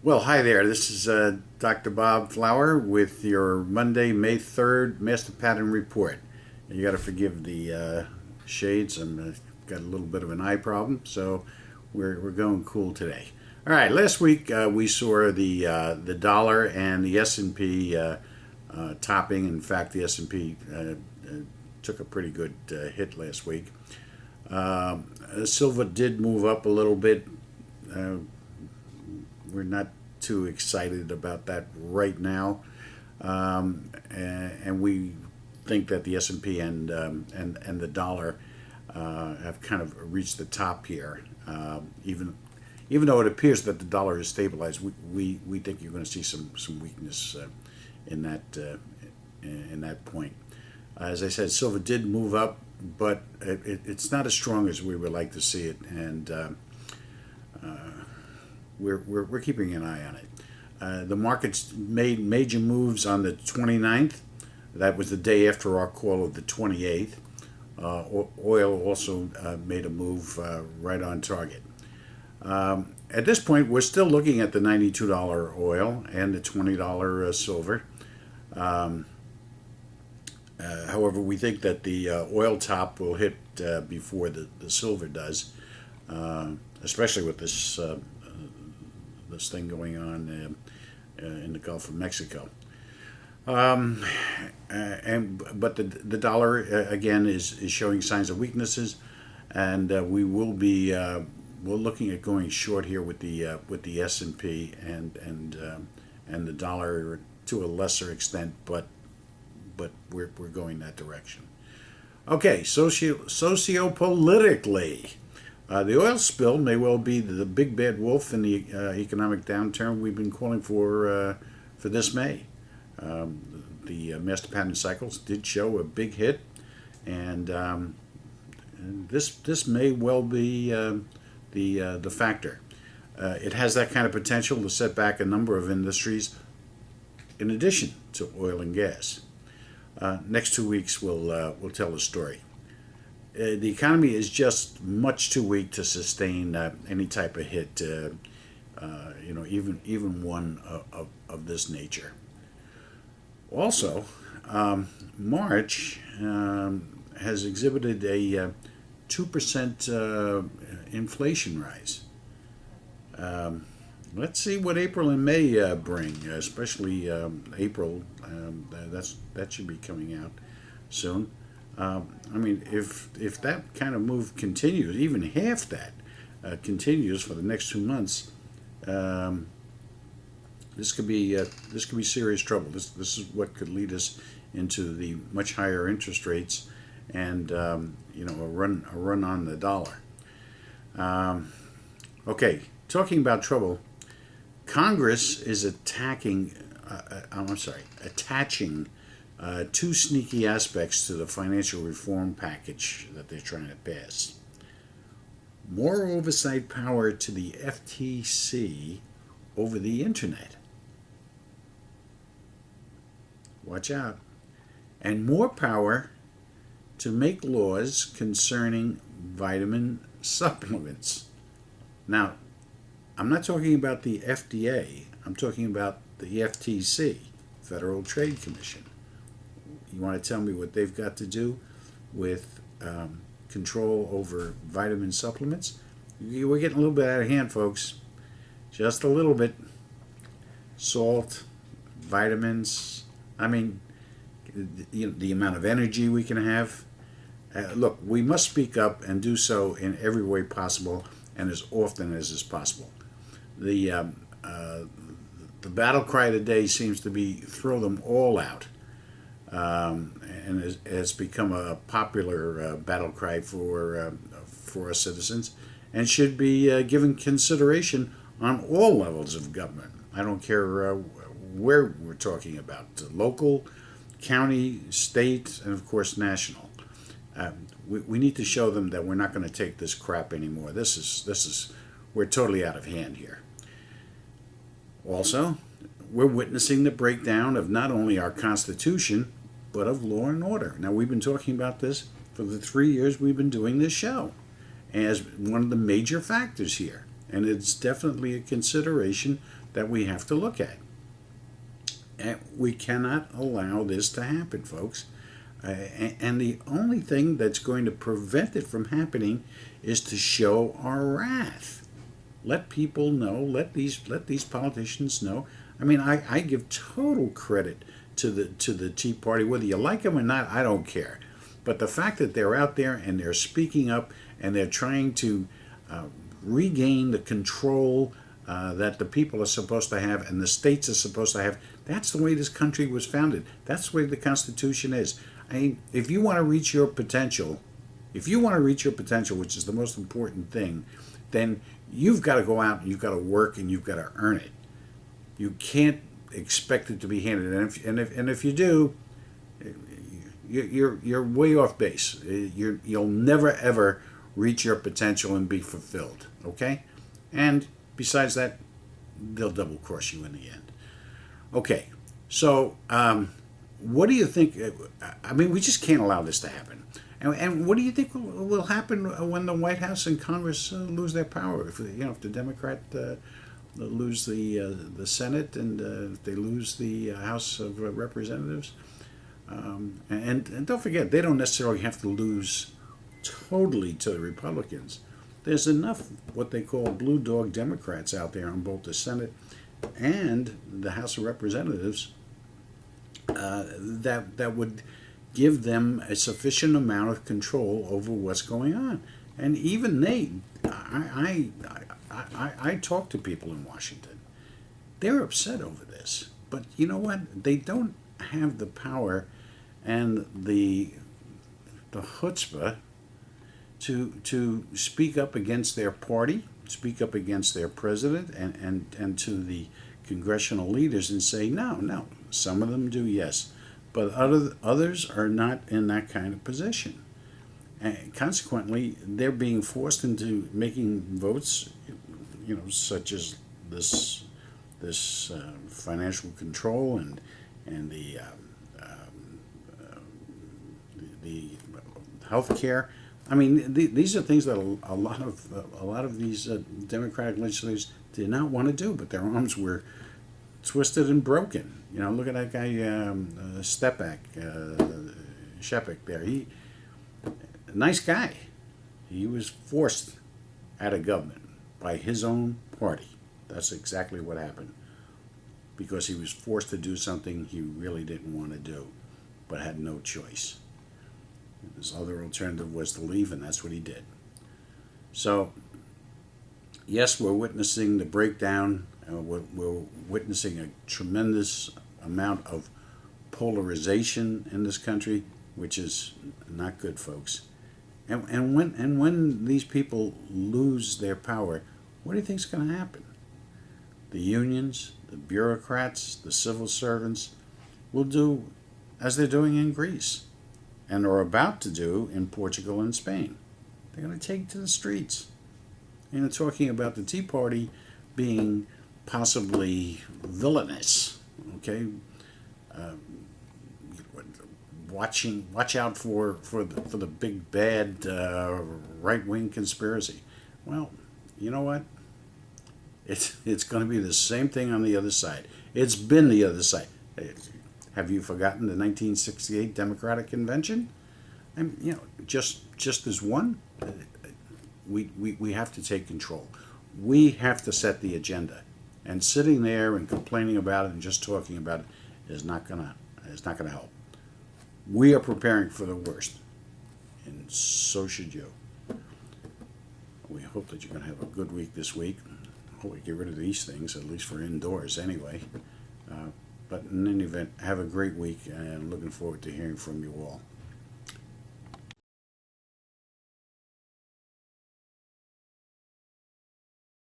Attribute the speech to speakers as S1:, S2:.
S1: Well, hi there. This is Dr. Bob Flower with your Monday, May 3rd Master Pattern Report. You got to forgive the shades. I've got a little bit of an eye problem, so we're going cool today. All right. Last week we saw the dollar and the S&P topping. In fact, the S&P took a pretty good hit last week. Silver did move up a little bit. We're not too excited about that right now, and we think that the S&P and the dollar have kind of reached the top here. Even though it appears that the dollar is stabilized, we think you're going to see some weakness in that point. As I said, silver did move up, but it's not as strong as we would like to see it, and we're keeping an eye on it. The markets made major moves on the 29th. That was the day after our call of the 28th. Oil also made a move right on target. At this point, we're still looking at the $92 oil and the $20 silver. However, we think that the oil top will hit before the silver does, especially with this thing going on in the Gulf of Mexico. But the dollar again is showing signs of weaknesses, and we're looking at going short here with the S&P and the dollar to a lesser extent, but we're going that direction. Okay, sociopolitically. The oil spill may well be the big bad wolf in the economic downturn we've been calling for this May. The master pattern cycles did show a big hit, and this may well be the factor. It has that kind of potential to set back a number of industries, in addition to oil and gas. Next 2 weeks will tell the story. The economy is just much too weak to sustain any type of hit, even one of this nature. Also, March has exhibited a 2% inflation rise. Let's see what April and May bring, especially April. That should be coming out soon. If that kind of move continues, even half that continues for the next 2 months, this could be serious trouble. This is what could lead us into the much higher interest rates and a run on the dollar. Okay, talking about trouble, Congress is attaching two sneaky aspects to the financial reform package that they're trying to pass. More oversight power to the FTC over the internet. Watch out. And more power to make laws concerning vitamin supplements. Now, I'm not talking about the FDA. I'm talking about the FTC, Federal Trade Commission. You want to tell me what they've got to do with control over vitamin supplements? We're getting a little bit out of hand, folks. Just a little bit. Salt, vitamins. The amount of energy we can have. Look, we must speak up and do so in every way possible and as often as is possible. The battle cry today seems to be throw them all out. And has become a popular battle cry for our citizens, and should be given consideration on all levels of government. I don't care where we're talking about, local, county, state, and of course national. We need to show them that we're not going to take this crap anymore. We're totally out of hand here. Also, we're witnessing the breakdown of not only our Constitution, but of law and order. Now, we've been talking about this for the 3 years we've been doing this show as one of the major factors here. And it's definitely a consideration that we have to look at. And we cannot allow this to happen, folks. And the only thing that's going to prevent it from happening is to show our wrath. Let people know. Let these politicians know. I mean, I give total credit to the Tea Party, whether you like them or not. I don't care. But the fact that they're out there and they're speaking up and they're trying to regain the control that the people are supposed to have and the states are supposed to have. That's the way this country was founded. That's the way the Constitution is. I mean, if you want to reach your potential, which is the most important thing, then you've got to go out and you've got to work and you've got to earn it. You can't expect it to be handed. And if you do, you're way off base. You'll never ever reach your potential and be fulfilled. Okay, and besides that, they'll double cross you in the end. Okay, so what do you think? I mean, we just can't allow this to happen. And what do you think will happen when the White House and Congress lose their power? If the Democrat lose the Senate and if they lose the House of Representatives, and don't forget, they don't necessarily have to lose totally to the Republicans. There's enough what they call blue dog Democrats out there on both the Senate and the House of Representatives that would give them a sufficient amount of control over what's going on. And even I talk to people in Washington. They're upset over this. But you know what? They don't have the power and the chutzpah to speak up against their party, speak up against their president, and to the congressional leaders and say, no. Some of them do, yes. But others are not in that kind of position. And consequently, they're being forced into making votes, such as this financial control and the health care. I mean, these are things that a lot of these Democratic legislators did not want to do, but their arms were twisted and broken. Look at that guy Shepik there. He nice guy. He was forced out of government by his own party. That's exactly what happened. Because he was forced to do something he really didn't want to do, but had no choice. His other alternative was to leave, and that's what he did. So, yes, we're witnessing the breakdown. We're witnessing a tremendous amount of polarization in this country, which is not good, folks. And when these people lose their power, what do you think is going to happen? The unions, the bureaucrats, the civil servants will do as they're doing in Greece and are about to do in Portugal and Spain. They're going to take to the streets. Talking about the Tea Party being possibly villainous, okay? Watch out for the big bad right-wing conspiracy. Well, you know what? It's going to be the same thing on the other side. It's been the other side. Have you forgotten the 1968 Democratic Convention? Just as one, we have to take control. We have to set the agenda. And sitting there and complaining about it and just talking about it is not gonna help. We are preparing for the worst, and so should you. We hope that you're going to have a good week this week. Hope we get rid of these things, at least for indoors anyway. But in any event, have a great week, and looking forward to hearing from you all.